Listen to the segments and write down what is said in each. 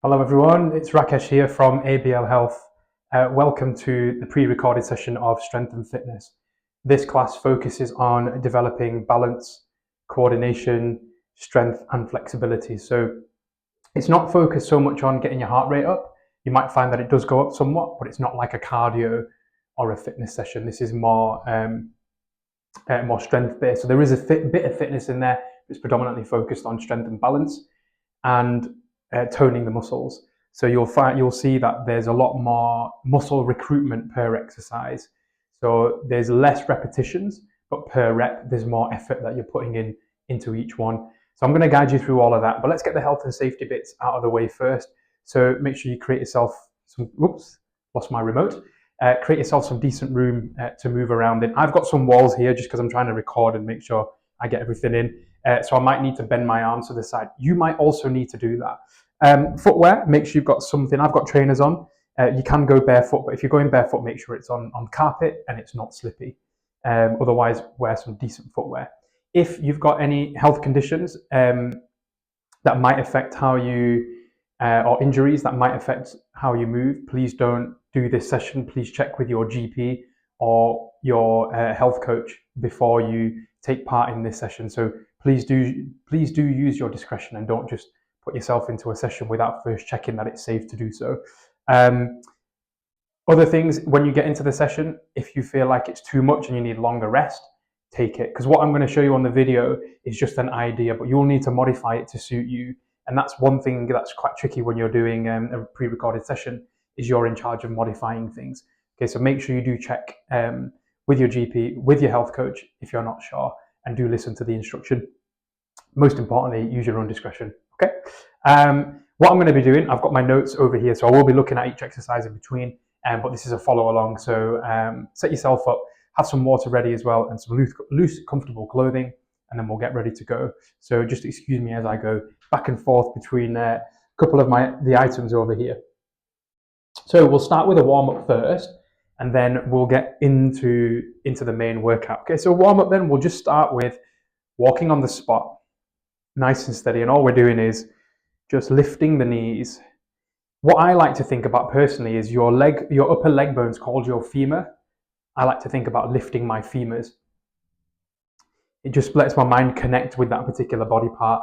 Hello everyone, it's Rakesh here from ABL Health. Welcome to the pre-recorded session of Strength and Fitness. This class focuses on developing balance, coordination, strength and flexibility. So it's not focused so much on getting your heart rate up. You might find that it does go up somewhat, but it's not like a cardio or a fitness session. This is more strength based. So there is a bit of fitness in there. It's predominantly focused on strength and balance and toning the muscles. So you'll see that there's a lot more muscle recruitment per exercise. So there's less repetitions, but per rep there's more effort that you're putting into each one. So I'm going to guide you through all of that, but let's get the health and safety bits out of the way first. So make sure you create yourself some. Whoops, lost my remote. Create yourself some decent room to move around in. I've got some walls here just because I'm trying to record and make sure I get everything in. So I might need to bend my arms to the side. You might also need to do that. Footwear, make sure you've got something. I've got trainers on. You can go barefoot, but if you're going barefoot, make sure it's on carpet and it's not slippy. Otherwise, wear some decent footwear. If you've got any health conditions that might affect how you, or injuries that might affect how you move, please don't do this session. Please check with your GP or your health coach before you take part in this session. So please do use your discretion and don't just put yourself into a session without first checking that it's safe to do so. Other things, when you get into the session, if you feel like it's too much and you need longer rest, take it. Because what I'm going to show you on the video is just an idea, but you'll need to modify it to suit you. And that's one thing that's quite tricky when you're doing a pre-recorded session, is you're in charge of modifying things. Okay, so make sure you do check with your GP, with your health coach if you're not sure, and do listen to the instruction. Most importantly, use your own discretion. Okay. What I'm going to be doing, I've got my notes over here, so I will be looking at each exercise in between. But this is a follow along, so set yourself up, have some water ready as well, and some loose, comfortable clothing, and then we'll get ready to go. So just excuse me as I go back and forth between a couple of the items over here. So we'll start with a warm up first, and then we'll get into the main workout. Okay, so warm up then, we'll just start with walking on the spot, nice and steady, and all we're doing is just lifting the knees. What I like to think about personally is your upper leg bone's called your femur. I like to think about lifting my femurs. It just lets my mind connect with that particular body part,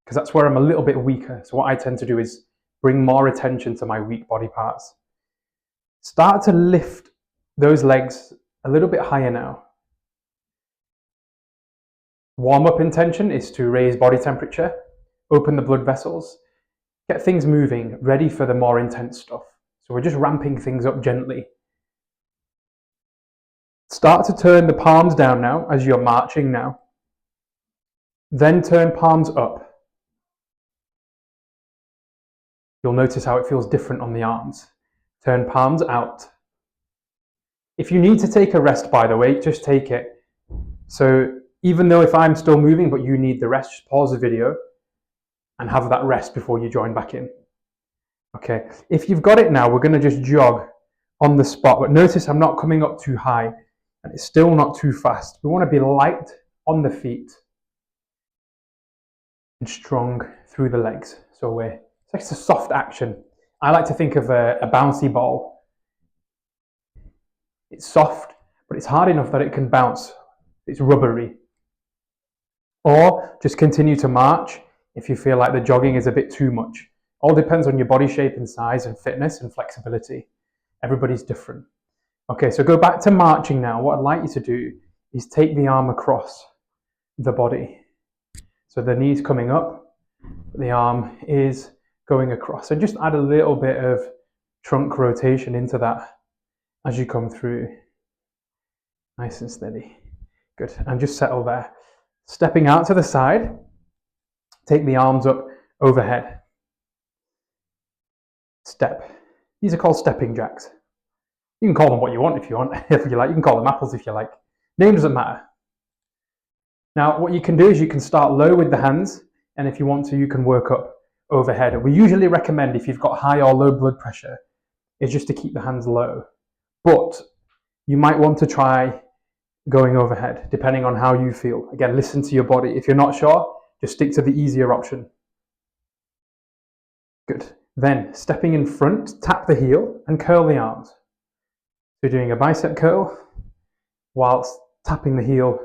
because that's where I'm a little bit weaker. So what I tend to do is bring more attention to my weak body parts. Start to lift those legs a little bit higher now. Warm-up intention is to raise body temperature, open the blood vessels, get things moving, ready for the more intense stuff. So we're just ramping things up gently. Start to turn the palms down now as you're marching now. Then turn palms up. You'll notice how it feels different on the arms. Turn palms out. If you need to take a rest, by the way, just take it. So even though if I'm still moving but you need the rest, just pause the video and have that rest before you join back in. Okay, if you've got it now, we're going to just jog on the spot, but notice I'm not coming up too high and it's still not too fast. We want to be light on the feet and strong through the legs. So it's a soft action. I like to think of a bouncy ball. It's soft, but it's hard enough that it can bounce. It's rubbery. Or just continue to march if you feel like the jogging is a bit too much. All depends on your body shape and size and fitness and flexibility. Everybody's different. Okay, so go back to marching now. What I'd like you to do is take the arm across the body. So the knee's coming up, the arm is going across. And just add a little bit of trunk rotation into that as you come through. Nice and steady. Good, and just settle there. Stepping out to the side, take the arms up overhead. Step. These are called stepping jacks. You can call them what you want if you want, if you like. You can call them apples if you like. Name doesn't matter. Now, what you can do is you can start low with the hands, and if you want to, you can work up overhead. We usually recommend, if you've got high or low blood pressure, is just to keep the hands low. But you might want to try going overhead, depending on how you feel. Again, listen to your body. If you're not sure, just stick to the easier option. Good. Then stepping in front, tap the heel and curl the arms. So you're doing a bicep curl whilst tapping the heel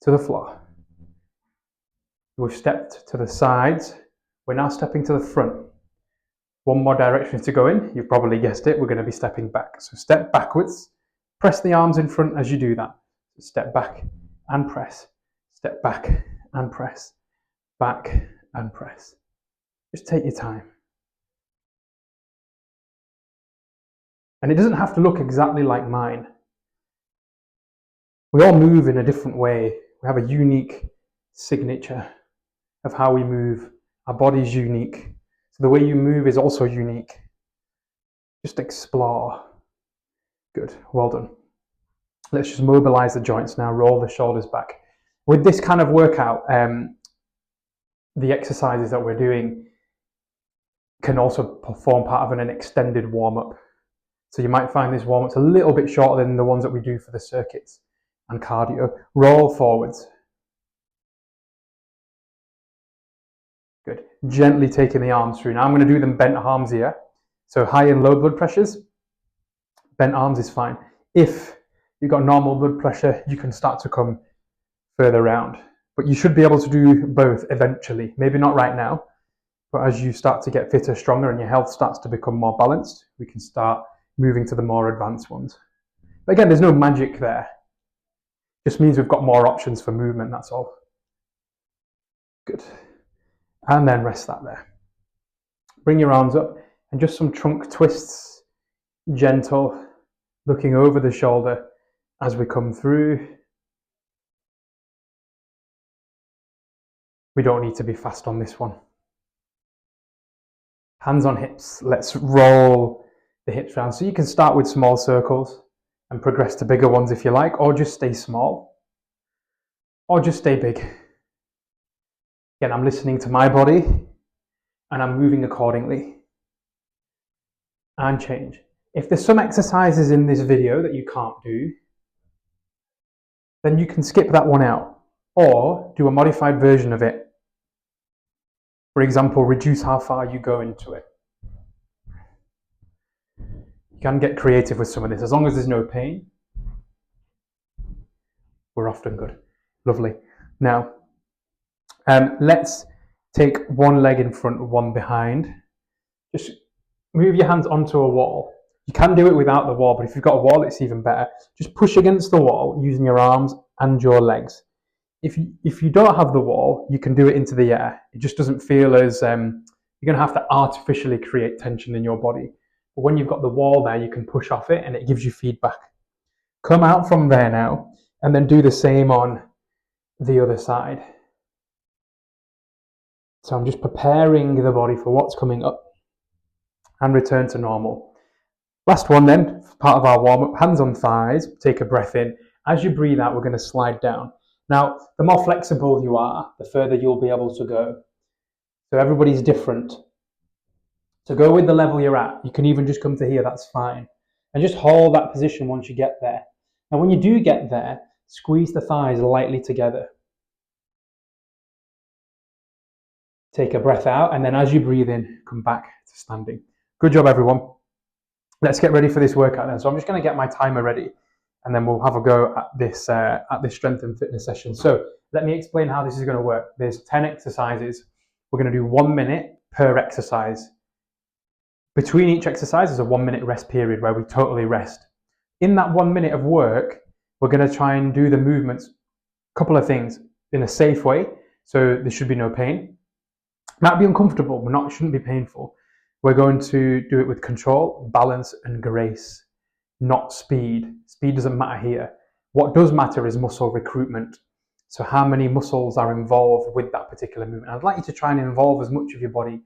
to the floor. We've stepped to the sides. We're now stepping to the front. One more direction to go in. You've probably guessed it. We're going to be stepping back. So step backwards. Press the arms in front as you do that. Step back and press. Step back and press. Back and press. Just take your time. And it doesn't have to look exactly like mine. We all move in a different way. We have a unique signature of how we move. Our body's unique. So the way you move is also unique. Just explore. Good, well done. Let's just mobilize the joints now, roll the shoulders back. With this kind of workout, the exercises that we're doing can also form part of an extended warm-up. So you might find this warm-up's a little bit shorter than the ones that we do for the circuits and cardio. Roll forwards. Good. Gently taking the arms through. Now I'm going to do them bent arms here. So high and low blood pressures, bent arms is fine. If you've got normal blood pressure, you can start to come further round. But you should be able to do both eventually. Maybe not right now, but as you start to get fitter, stronger, and your health starts to become more balanced, we can start moving to the more advanced ones. But again, there's no magic there. It just means we've got more options for movement, that's all. Good. And then rest that there. Bring your arms up and just some trunk twists, gentle, looking over the shoulder as we come through. We don't need to be fast on this one. Hands on hips. Let's roll the hips round. So you can start with small circles and progress to bigger ones if you like, or just stay small, or just stay big. Again, I'm listening to my body and I'm moving accordingly. And change. If there's some exercises in this video that you can't do, then you can skip that one out or do a modified version of it. For example, reduce how far you go into it. You can get creative with some of this. As long as there's no pain, we're often good. Lovely. Now, let's take one leg in front, one behind. Just move your hands onto a wall. You can do it without the wall, but if you've got a wall, it's even better. Just push against the wall using your arms and your legs. If you don't have the wall, you can do it into the air. It just doesn't feel as, you're going to have to artificially create tension in your body. But when you've got the wall there, you can push off it and it gives you feedback. Come out from there now and then do the same on the other side. So I'm just preparing the body for what's coming up and return to normal. Last one then, part of our warm-up, hands on thighs, take a breath in. As you breathe out, we're going to slide down. Now, the more flexible you are, the further you'll be able to go. So everybody's different. So go with the level you're at. You can even just come to here, that's fine. And just hold that position once you get there. And when you do get there, squeeze the thighs lightly together. Take a breath out, and then as you breathe in, come back to standing. Good job, everyone. Let's get ready for this workout then. So I'm just going to get my timer ready, and then we'll have a go at this strength and fitness session. So let me explain how this is going to work. There's 10 exercises. We're going to do 1 minute per exercise. Between each exercise is a 1 minute rest period where we totally rest. In that 1 minute of work, we're going to try and do the movements, a couple of things, in a safe way. So there should be no pain. Might be uncomfortable, but shouldn't be painful. We're going to do it with control, balance, and grace, not speed. Speed doesn't matter here. What does matter is muscle recruitment. So how many muscles are involved with that particular movement. I'd like you to try and involve as much of your body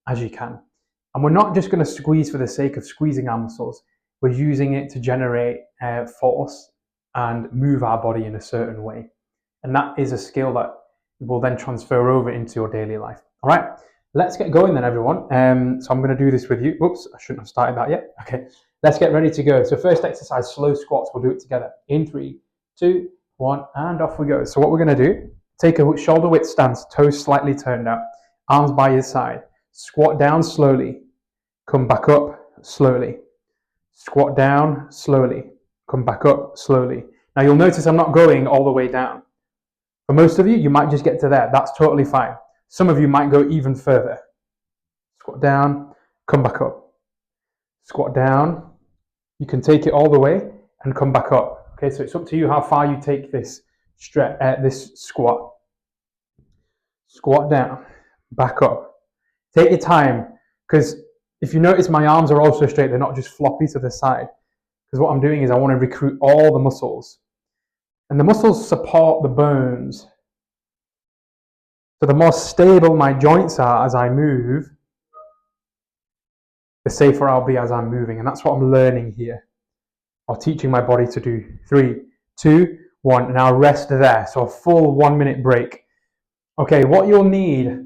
as you can. And we're not just going to squeeze for the sake of squeezing our muscles. We're using it to generate force and move our body in a certain way. And that is a skill that will then transfer over into your daily life. All right, let's get going then, everyone. So I'm going to do this with you. Oops, I shouldn't have started that yet. Okay, let's get ready to go. So first exercise, slow squats. We'll do it together. In 3, 2, 1, and off we go. So what we're going to do, take a shoulder width stance, toes slightly turned out, arms by your side. Squat down slowly. Come back up slowly. Squat down slowly. Come back up slowly. Now you'll notice I'm not going all the way down. For most of you, you might just get to there. That's totally fine. Some of you might go even further. Squat down, come back up. Squat down. You can take it all the way and come back up. Okay, so it's up to you how far you take this squat. Squat down, back up. Take your time, because if you notice my arms are also straight, they're not just floppy to the side. Because what I'm doing is I want to recruit all the muscles. And the muscles support the bones. So the more stable my joints are as I move, the safer I'll be as I'm moving. And that's what I'm learning here, or teaching my body to do. 3, 2, 1. Now rest there. So a full 1 minute break. Okay, what you'll need,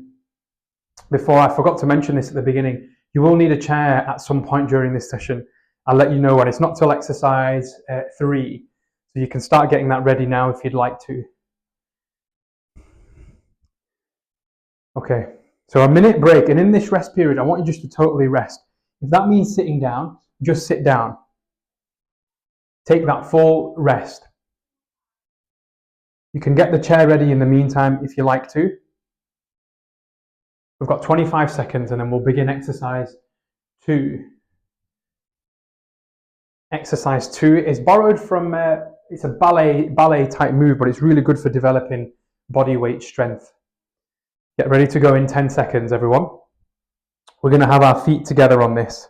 before I forgot to mention this at the beginning, you will need a chair at some point during this session. I'll let you know when. It's not till exercise 3. So you can start getting that ready now if you'd like to. Okay, so a minute break. And in this rest period, I want you just to totally rest. If that means sitting down, just sit down. Take that full rest. You can get the chair ready in the meantime if you like to. We've got 25 seconds and then we'll begin exercise 2. Exercise 2 is borrowed from, it's a ballet type move, but it's really good for developing body weight strength. Get ready to go in 10 seconds, everyone. We're going to have our feet together on this.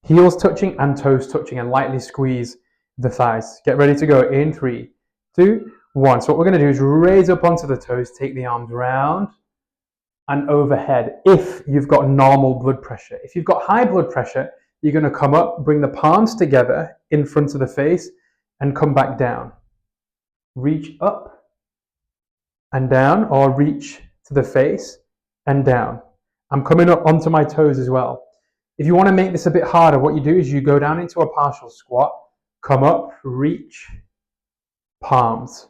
Heels touching and toes touching, and lightly squeeze the thighs. Get ready to go in 3, 2, 1. So what we're going to do is raise up onto the toes, take the arms round and overhead if you've got normal blood pressure. If you've got high blood pressure, you're going to come up, bring the palms together in front of the face and come back down. Reach up and down, or reach to the face and down. I'm coming up onto my toes as well. If you want to make this a bit harder, what you do is you go down into a partial squat, come up, reach, palms.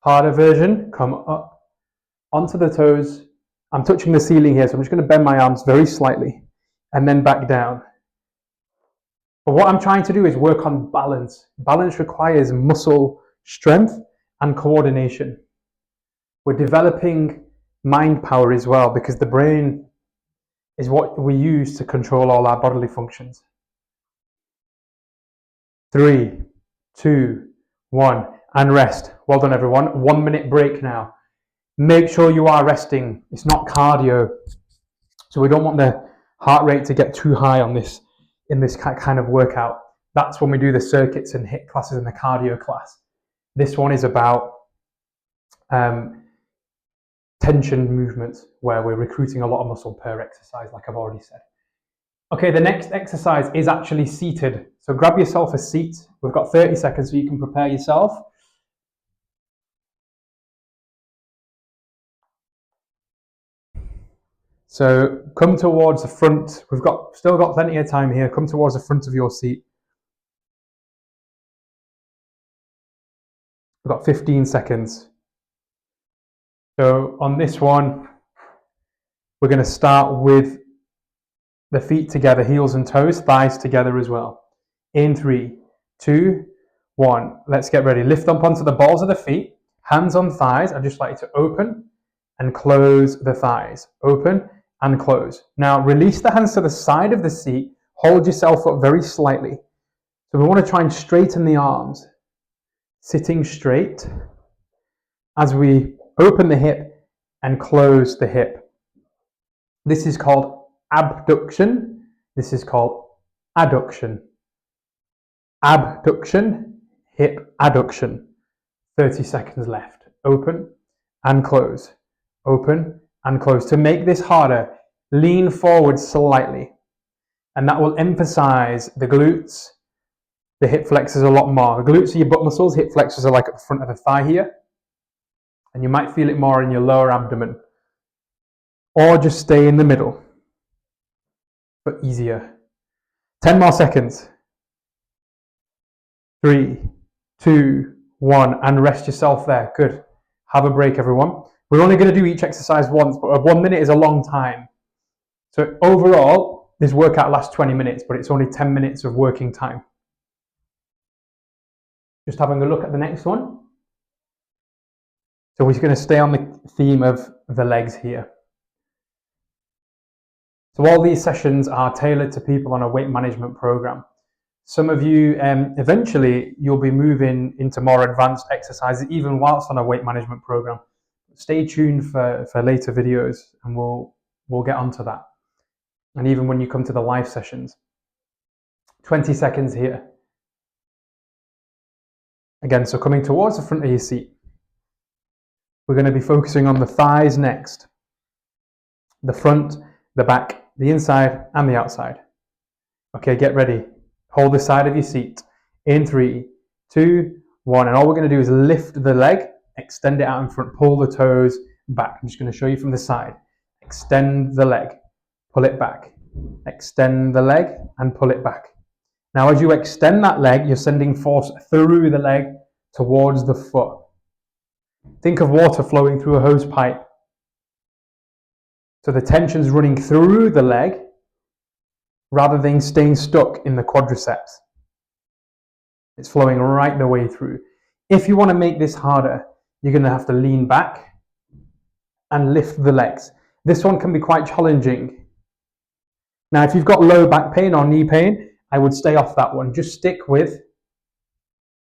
Harder version, come up onto the toes. I'm touching the ceiling here, so I'm just going to bend my arms very slightly and then back down. But what I'm trying to do is work on balance. Balance requires muscle strength and coordination. We're developing mind power as well, because the brain is what we use to control all our bodily functions. 3, 2, 1, and rest. Well done, everyone. 1 minute break now. Make sure you are resting. It's not cardio, so we don't want the heart rate to get too high on this in this kind of workout. That's when we do the circuits and HIIT classes in the cardio class. This one is about tension movements, where we're recruiting a lot of muscle per exercise, like I've already said. Okay, the next exercise is actually seated. So grab yourself a seat. We've got 30 seconds so you can prepare yourself. So come towards the front. We've still got plenty of time here. Come towards the front of your seat. We've got 15 seconds. So on this one, we're going to start with the feet together, heels and toes, thighs together as well. In 3, 2, 1. Let's get ready. Lift up onto the balls of the feet, hands on thighs. I'd just like you to open and close the thighs. Open and close. Now release the hands to the side of the seat. Hold yourself up very slightly. So we want to try and straighten the arms. Sitting straight as we open the hip and close the hip. This is called abduction. This is called adduction. Abduction, hip adduction. 30 seconds left. Open and close. Open and close. To make this harder, lean forward slightly, and that will emphasize the glutes, the hip flexors a lot more. The glutes are your butt muscles, hip flexors are like at the front of the thigh here, and you might feel it more in your lower abdomen. Or just stay in the middle, but easier. 10 more seconds. 3, 2, 1, and rest yourself there. Good. Have a break, everyone. We're only going to do each exercise once, but 1 minute is a long time. So overall, this workout lasts 20 minutes, but it's only 10 minutes of working time. Just having a look at the next one. So we're going to stay on the theme of the legs here. So all these sessions are tailored to people on a weight management program. Some of you, eventually, you'll be moving into more advanced exercises, even whilst on a weight management program. Stay tuned for later videos, and we'll get onto that. And even when you come to the live sessions. 20 seconds here. Again, so coming towards the front of your seat. We're going to be focusing on the thighs next. The front, the back, the inside, and the outside. Okay, get ready. Hold the side of your seat. In 3, 2, 1. And all we're going to do is lift the leg, extend it out in front, pull the toes back. I'm just going to show you from the side. Extend the leg, pull it back. Extend the leg and pull it back. Now, as you extend that leg, you're sending force through the leg towards the foot. Think of water flowing through a hose pipe. So the tension's running through the leg rather than staying stuck in the quadriceps. It's flowing right the way through. If you want to make this harder, you're going to have to lean back and lift the legs. This one can be quite challenging. Now, if you've got low back pain or knee pain, I would stay off that one. Just stick with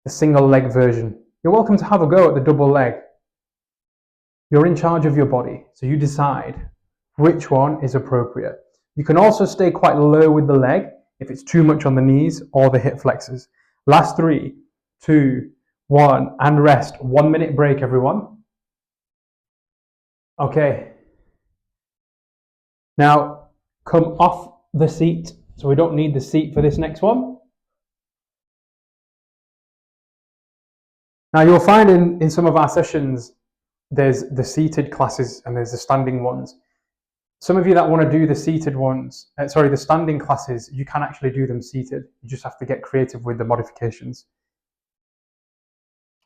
the single leg version. You're welcome to have a go at the double leg. You're in charge of your body, so you decide which one is appropriate. You can also stay quite low with the leg if it's too much on the knees or the hip flexors. Last 3, 2, 1, and rest. 1 minute break, everyone. Okay. Now, come off the seat. So we don't need the seat for this next one. Now, you'll find in some of our sessions, there's the seated classes and there's the standing ones. Some of you that want to do the seated ones, the standing classes, you can actually do them seated. You just have to get creative with the modifications.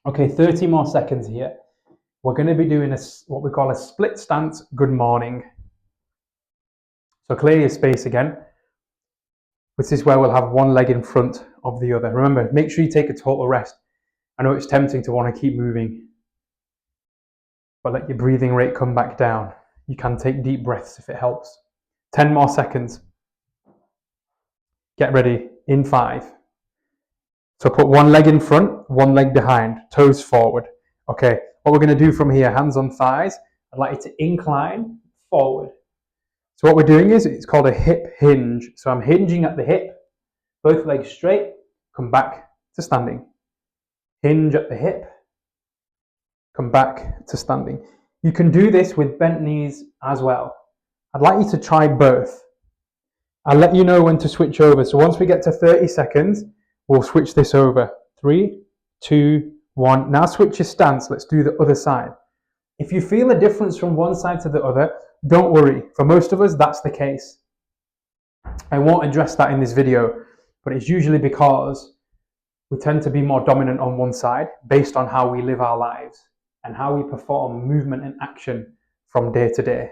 Okay, 30 more seconds here. We're going to be doing what we call a split stance good morning. So clear your space again. This is where we'll have one leg in front of the other. Remember, make sure you take a total rest. I know it's tempting to want to keep moving, but let your breathing rate come back down. You can take deep breaths if it helps. 10 more seconds. Get ready. In 5. So put one leg in front, one leg behind, toes forward. Okay, what we're going to do from here, hands on thighs. I'd like you to incline forward. So what we're doing is, it's called a hip hinge. So I'm hinging at the hip, both legs straight, come back to standing. Hinge at the hip, come back to standing. You can do this with bent knees as well. I'd like you to try both. I'll let you know when to switch over. So once we get to 30 seconds, we'll switch this over. 3, 2, 1. Now switch your stance. Let's do the other side. If you feel a difference from one side to the other, don't worry. For most of us, that's the case. I won't address that in this video, but it's usually because we tend to be more dominant on one side based on how we live our lives and how we perform movement and action from day to day.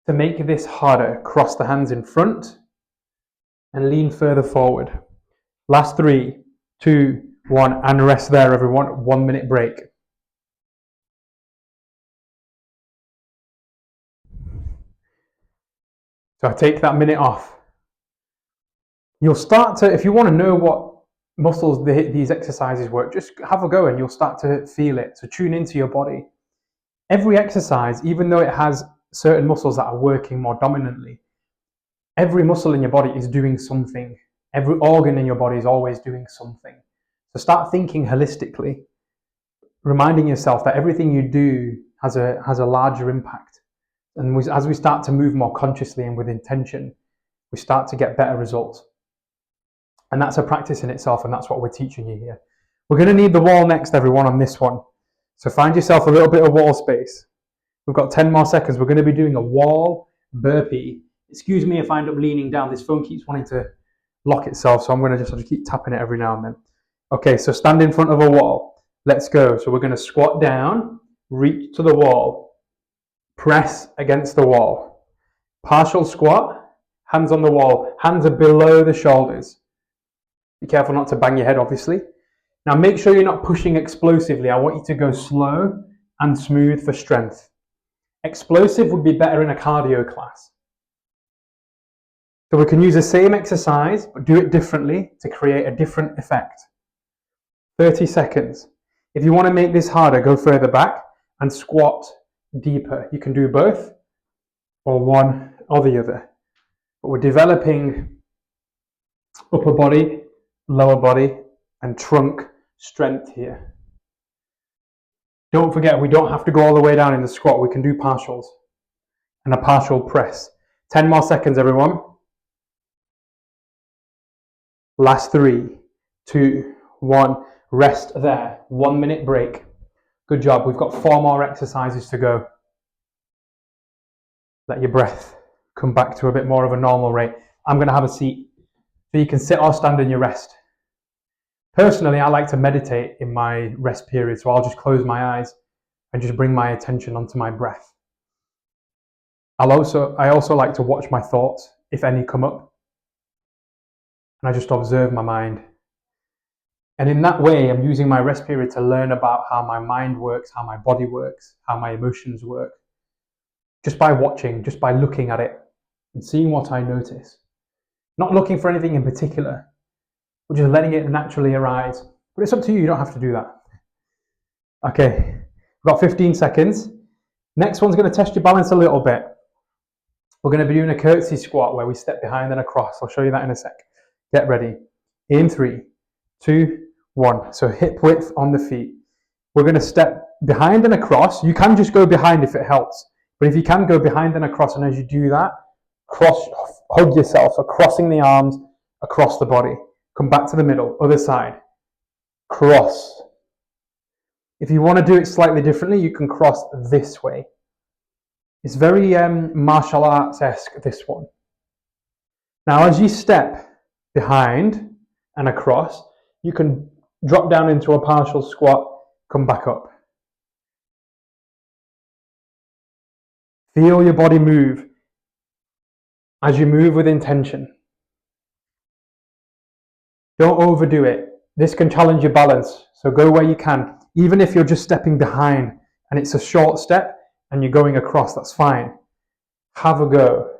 To make this harder, cross the hands in front and lean further forward. Last 3, 2, 1, and rest there, everyone. 1 minute break. So I take that minute off. You'll start to, if you want to know what muscles these exercises work, just have a go and you'll start to feel it. So tune into your body. Every exercise, even though it has certain muscles that are working more dominantly, every muscle in your body is doing something. Every organ in your body is always doing something. So start thinking holistically, reminding yourself that everything you do has a larger impact. And as we start to move more consciously and with intention, we start to get better results. And that's a practice in itself, and that's what we're teaching you here. We're going to need the wall next, everyone, on this one. So find yourself a little bit of wall space. We've got 10 more seconds. We're going to be doing a wall burpee. Excuse me if I end up leaning down. This phone keeps wanting to lock itself, so I'm going to just keep tapping it every now and then. Okay, so stand in front of a wall. Let's go. So we're going to squat down, reach to the wall, press against the wall. Partial squat, hands on the wall, hands are below the shoulders. Be careful not to bang your head, obviously. Now make sure you're not pushing explosively. I want you to go slow and smooth for strength. Explosive would be better in a cardio class. So we can use the same exercise, but do it differently to create a different effect. 30 seconds. If you want to make this harder, go further back and squat deeper. You can do both, or one or the other. But we're developing upper body, lower body, and trunk strength here. Don't forget, we don't have to go all the way down in the squat. We can do partials and a partial press. 10 more seconds, everyone. Last 3, 2, 1. Rest there. 1 minute break. Good job. We've got 4 more exercises to go. Let your breath come back to a bit more of a normal rate. I'm going to have a seat so you can sit or stand in your rest. Personally, I like to meditate in my rest period, so I'll just close my eyes and just bring my attention onto my breath. I also like to watch my thoughts, if any come up, and I just observe my mind. And in that way, I'm using my rest period to learn about how my mind works, how my body works, how my emotions work. Just by watching, just by looking at it and seeing what I notice. Not looking for anything in particular, but just letting it naturally arise. But it's up to you, you don't have to do that. Okay, we've got 15 seconds. Next one's going to test your balance a little bit. We're going to be doing a curtsy squat where we step behind and across. I'll show you that in a sec. Get ready. In 3, 2, 1. So hip width on the feet. We're going to step behind and across. You can just go behind if it helps. But if you can go behind and across, and as you do that, hug yourself. So crossing the arms across the body. Come back to the middle, other side. Cross. If you want to do it slightly differently, you can cross this way. It's very martial arts-esque, this one. Now, as you step behind and across, you can drop down into a partial squat, come back up. Feel your body move as you move with intention. Don't overdo it. This can challenge your balance, so go where you can. Even if you're just stepping behind and it's a short step and you're going across, that's fine. Have a go.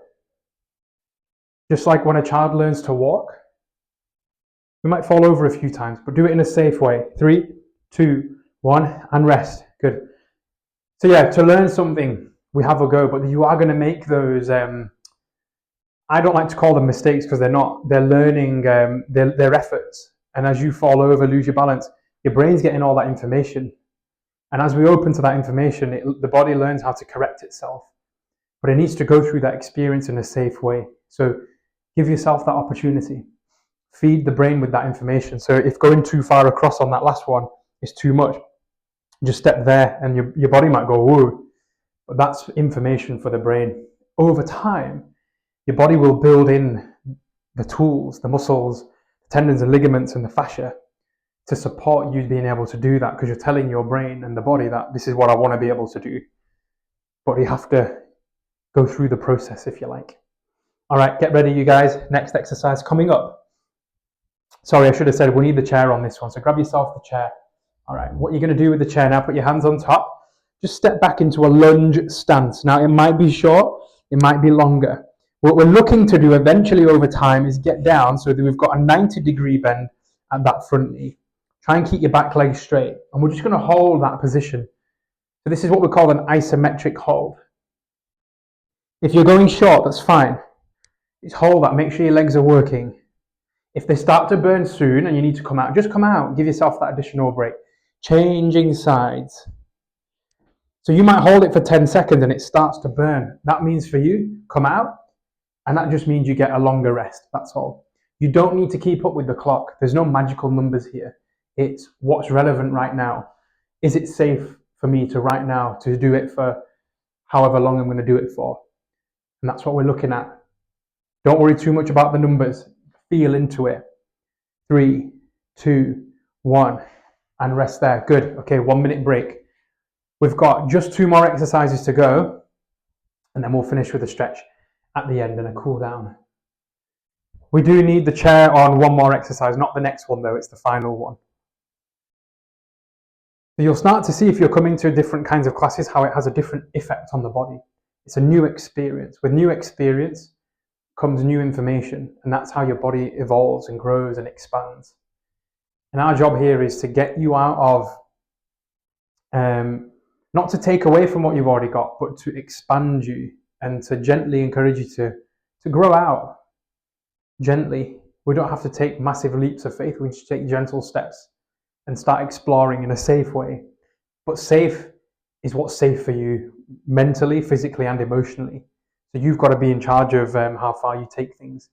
Just like when a child learns to walk, we might fall over a few times, but do it in a safe way. 3, 2, 1, and rest. Good. So yeah, to learn something, we have a go, but you are going to make those, I don't like to call them mistakes because they're not. They're learning their efforts. And as you fall over, lose your balance, your brain's getting all that information. And as we open to that information, the body learns how to correct itself. But it needs to go through that experience in a safe way. So give yourself that opportunity. Feed the brain with that information. So if going too far across on that last one is too much, just step there and your body might go, whoa. But that's information for the brain. Over time, your body will build in the tools, the muscles, the tendons and ligaments and the fascia to support you being able to do that, because you're telling your brain and the body that this is what I want to be able to do. But you have to go through the process, if you like. All right, get ready, you guys. Next exercise coming up. Sorry, I should have said we need the chair on this one. So grab yourself the chair. All right, what you're going to do with the chair now, put your hands on top. Just step back into a lunge stance. Now, it might be short, it might be longer. What we're looking to do eventually over time is get down so that we've got a 90-degree bend at that front knee. Try and keep your back leg straight. And we're just going to hold that position. So this is what we call an isometric hold. If you're going short, that's fine. Just hold that. Make sure your legs are working. If they start to burn soon and you need to come out, just come out. Give yourself that additional break. Changing sides. So you might hold it for 10 seconds and it starts to burn. That means for you, come out. And that just means you get a longer rest. That's all. You don't need to keep up with the clock. There's no magical numbers here. It's what's relevant right now. Is it safe for me to right now to do it for however long I'm going to do it for? And that's what we're looking at. Don't worry too much about the numbers. Feel into it. 3, 2, 1, and rest there. Good. Okay, 1 minute break. We've got just 2 more exercises to go, and then we'll finish with a stretch at the end and a cool down. We do need the chair on one more exercise, not the next one though, it's the final one. So you'll start to see if you're coming to different kinds of classes how it has a different effect on the body. It's a new experience. With new experience comes new information, and that's how your body evolves and grows and expands. And our job here is to get you out of, not to take away from what you've already got, but to expand you and to gently encourage you to grow out gently. We don't have to take massive leaps of faith. We just take gentle steps and start exploring in a safe way. But safe is what's safe for you mentally, physically, and emotionally. So you've got to be in charge of how far you take things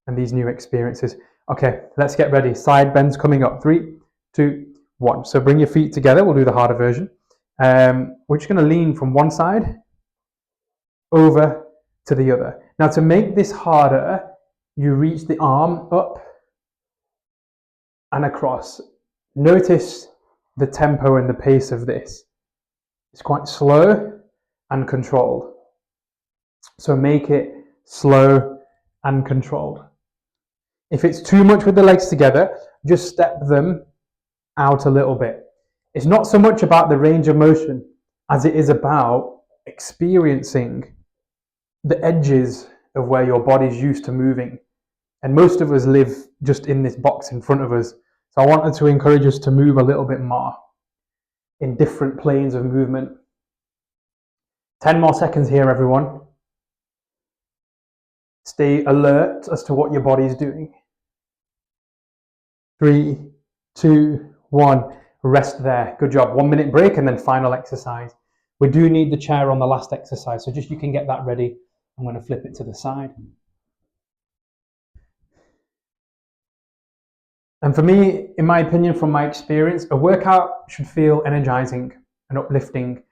and these new experiences. Okay, let's get ready. Side bends coming up. 3, 2, 1. So bring your feet together. We'll do the harder version. We're just going to lean from one side over to the other. Now, to make this harder, you reach the arm up and across. Notice the tempo and the pace of this. It's quite slow and controlled. So make it slow and controlled. If it's too much with the legs together, just step them out a little bit. It's not so much about the range of motion as it is about experiencing the edges of where your body's used to moving. And most of us live just in this box in front of us. So I wanted to encourage us to move a little bit more in different planes of movement. 10 more seconds here, everyone. Stay alert as to what your body is doing. 3, 2, 1. Rest there. Good job. 1 minute break and then final exercise. We do need the chair on the last exercise, so just you can get that ready. I'm going to flip it to the side. And for me, in my opinion, from my experience, a workout should feel energizing and uplifting.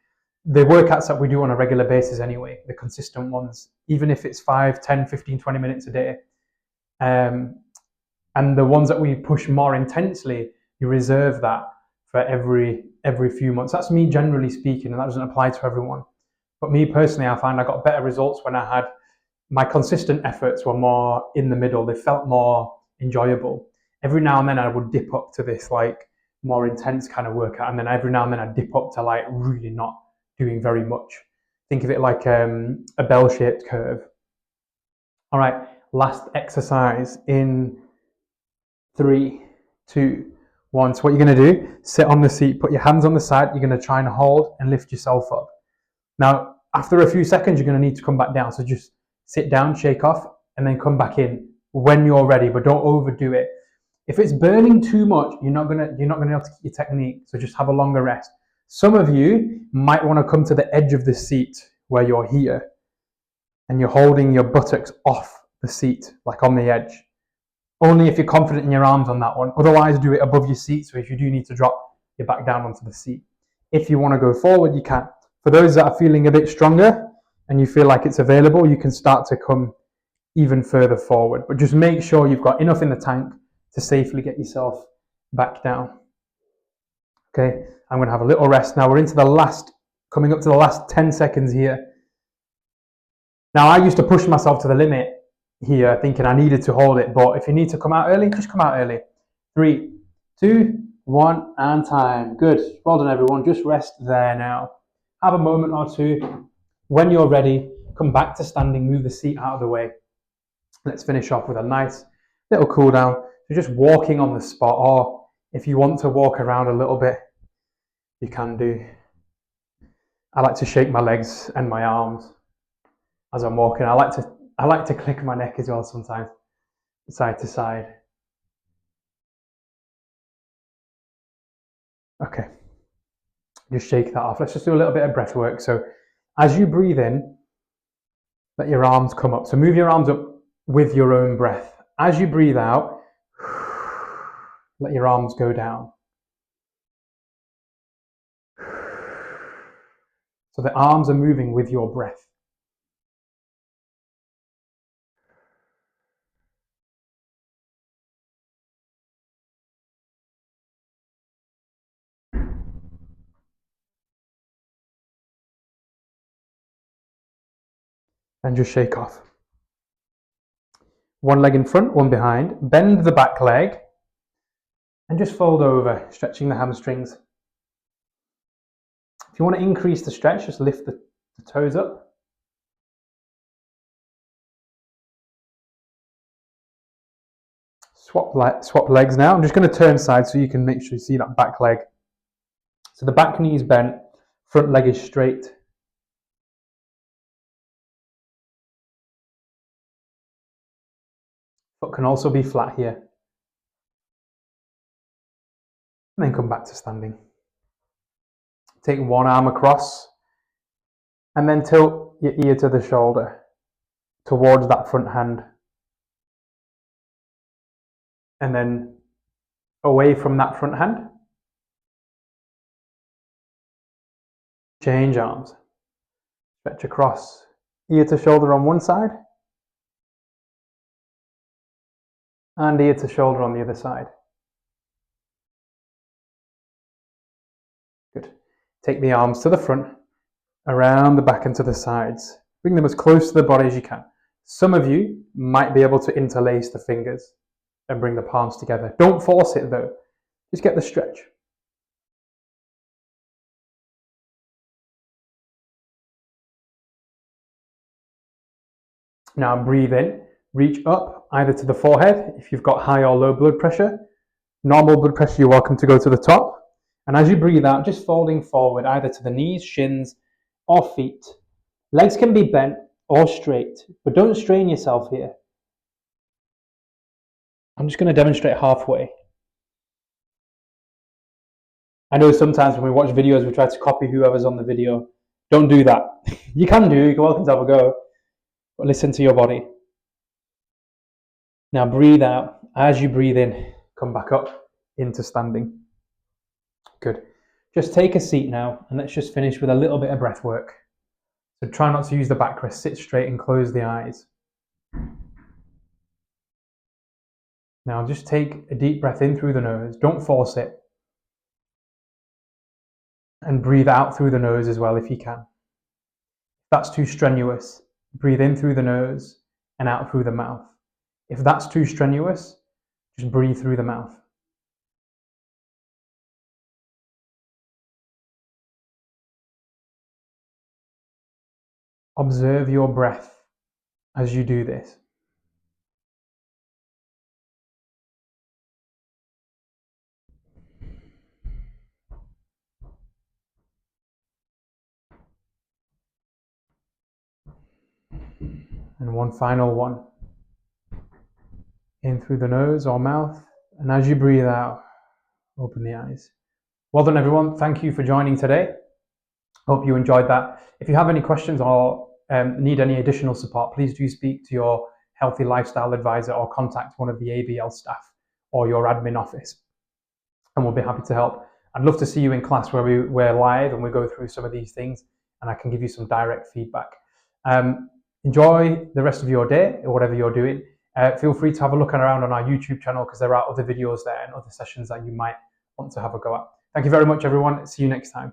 The workouts that we do on a regular basis anyway, the consistent ones, even if it's 5, 10, 15, 20 minutes a day. And the ones that we push more intensely, you reserve that for every few months. That's me generally speaking, and that doesn't apply to everyone. But me personally, I find I got better results when I had my consistent efforts were more in the middle. They felt more enjoyable. Every now and then I would dip up to this like more intense kind of workout, and then every now and then I'd dip up to like really not doing very much. Think of it like a bell-shaped curve. All right, last exercise in 3, 2, 1. So what you're going to do, sit on the seat, put your hands on the side. You're going to try and hold and lift yourself up. Now, after a few seconds, you're going to need to come back down. So just sit down, shake off, and then come back in when you're ready, but don't overdo it. If it's burning too much, you're not gonna be able to keep your technique. So just have a longer rest. Some of you might want to come to the edge of the seat where you're here, and you're holding your buttocks off the seat, like on the edge. Only if you're confident in your arms on that one. Otherwise, do it above your seat. So if you do need to drop, you're back down onto the seat. If you want to go forward, you can. For those that are feeling a bit stronger and you feel like it's available, you can start to come even further forward. But just make sure you've got enough in the tank to safely get yourself back down. Okay, I'm going to have a little rest. Now we're into coming up to the last 10 seconds here. Now I used to push myself to the limit here, thinking I needed to hold it. But if you need to come out early, just come out early. 3, 2, 1, and time. Good. Well done, everyone. Just rest there now. Have a moment or two. When you're ready, come back to standing, move the seat out of the way. Let's finish off with a nice little cool down. So just walking on the spot, or if you want to walk around a little bit, you can do. I like to shake my legs and my arms as I'm walking. I like to click my neck as well sometimes, side to side. Okay, just shake that off. Let's just do a little bit of breath work. So as you breathe in, let your arms come up. So move your arms up with your own breath. As you breathe out, let your arms go down. So the arms are moving with your breath. and just shake off. One leg in front, one behind. Bend the back leg and just fold over, stretching the hamstrings. If you want to increase the stretch, just lift the toes up. Swap legs now. I'm just going to turn side so you can make sure you see that back leg. So the back knee is bent, front leg is straight. Foot can also be flat here. And then come back to standing. Take one arm across and then tilt your ear to the shoulder towards that front hand. And then away from that front hand. Change arms. Stretch across, ear to shoulder on one side and ear to shoulder on the other side. Good. Take the arms to the front, around the back and to the sides. Bring them as close to the body as you can. Some of you might be able to interlace the fingers and bring the palms together. Don't force it though. Just get the stretch. Now breathe in, reach up either to the forehead if you've got high or low blood pressure. Normal blood pressure, you're welcome to go to the top. And as you breathe out, just folding forward either to the knees, shins, or feet. Legs can be bent or straight, but don't strain yourself here. I'm just going to demonstrate halfway. I know sometimes when we watch videos, we try to copy whoever's on the video. Don't do that. You can do, you're welcome to have a go, but listen to your body. Now breathe out. As you breathe in, come back up into standing. Good. Just take a seat now and let's just finish with a little bit of breath work. So try not to use the backrest, sit straight and close the eyes. Now just take a deep breath in through the nose, don't force it. And breathe out through the nose as well if you can. If that's too strenuous, breathe in through the nose and out through the mouth. If that's too strenuous, just breathe through the mouth. Observe your breath as you do this. And one final one. In through the nose or mouth, and as you breathe out, open the eyes. Well done everyone, thank you for joining today. Hope you enjoyed that. If you have any questions or need any additional support, please do speak to your healthy lifestyle advisor or contact one of the ABL staff or your admin office, and we'll be happy to help. I'd love to see you in class where we're live and we go through some of these things and I can give you some direct feedback. Enjoy the rest of your day or whatever you're doing. Feel free to have a look around on our YouTube channel because there are other videos there and other sessions that you might want to have a go at. Thank you very much everyone. See you next time.